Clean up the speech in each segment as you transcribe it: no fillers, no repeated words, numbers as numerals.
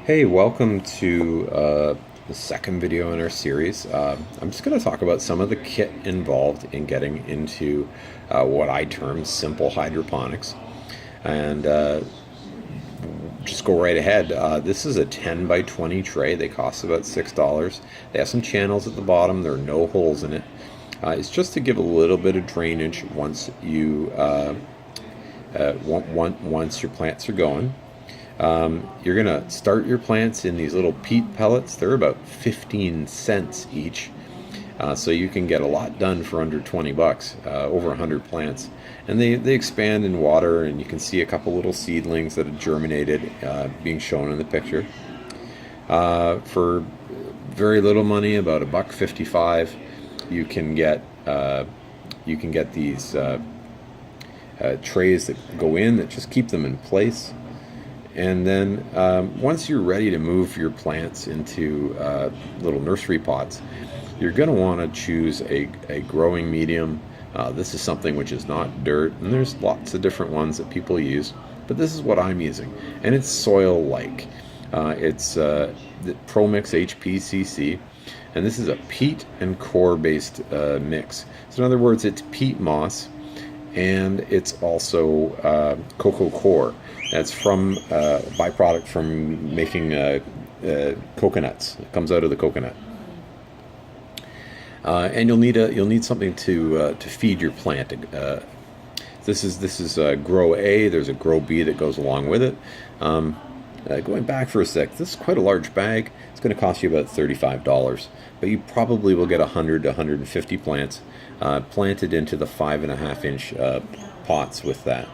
Hey, welcome to the second video in our series. I'm just going to talk about some of the kit involved in getting into what I term simple hydroponics. And just go right ahead. This is a 10 by 20 tray. They cost about $6. They have some channels at the bottom. There are no holes in it. It's just to give a little bit of drainage once you once your plants are going. You're gonna start your plants in these little peat pellets. They're about 15 cents each, so you can get a lot done for under 20 bucks, over 100 plants. And they expand in water, and you can see a couple little seedlings that have germinated, being shown in the picture. For very little money, about $1.55, you can get these trays that go in that just keep them in place. And then once you're ready to move your plants into little nursery pots, you're going to want to choose a growing medium. This is something which is not dirt, and there's lots of different ones that people use, but this is what I'm using, and it's soil-like. It's the ProMix HPCC, and this is a peat and core-based mix. So in other words, it's peat moss, and it's also cocoa core. That's from byproduct from making coconuts. It comes out of the coconut, and you'll need something to feed your plant. This is Grow A. There's a Grow B that goes along with it. Going back for a sec, this is quite a large bag. It's going to cost you about $35, but you probably will get 100 to 150 plants planted into the 5.5-inch pots with that.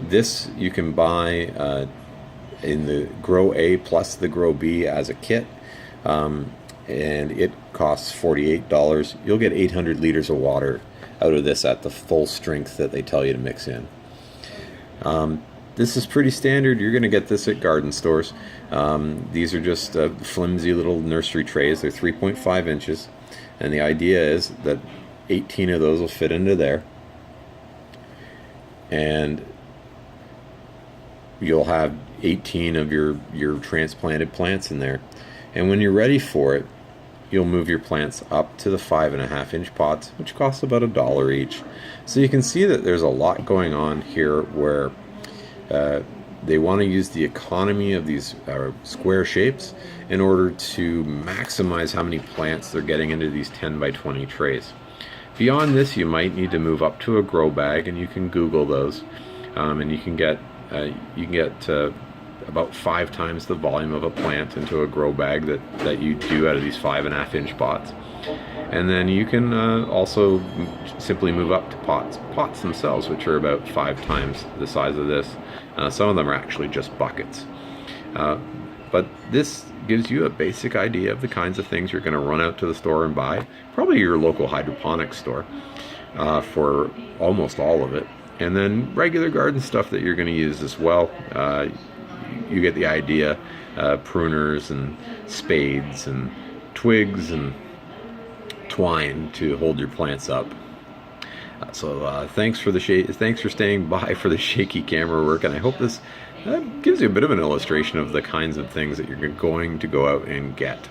This you can buy in the Grow A plus the Grow B as a kit, and it costs $48. You'll get 800 liters of water out of this at the full strength that they tell you to mix in. This is pretty standard. You're going to get this at garden stores. These are just flimsy little nursery trays. They're 3.5 inches, and the idea is that 18 of those will fit into there, and you'll have 18 of your transplanted plants in there. And when you're ready for it, you'll move your plants up to the 5.5-inch pots, which cost about $1 each. So you can see that there's a lot going on here where they want to use the economy of these square shapes in order to maximize how many plants they're getting into these 10 by 20 trays. Beyond this, you might need to move up to a grow bag, and you can Google those, and you can get about 5 times the volume of a plant into a grow bag that you do out of these 5.5-inch pots. And then you can also simply move up to pots themselves, which are about 5 times the size of this. Some of them are actually just buckets. But this gives you a basic idea of the kinds of things you're going to run out to the store and buy, probably your local hydroponics store, for almost all of it. And then regular garden stuff that you're going to use as well. You get the idea. Pruners and spades and twigs and twine to hold your plants up. Thanks for staying by for the shaky camera work, and I hope this gives you a bit of an illustration of the kinds of things that you're going to go out and get.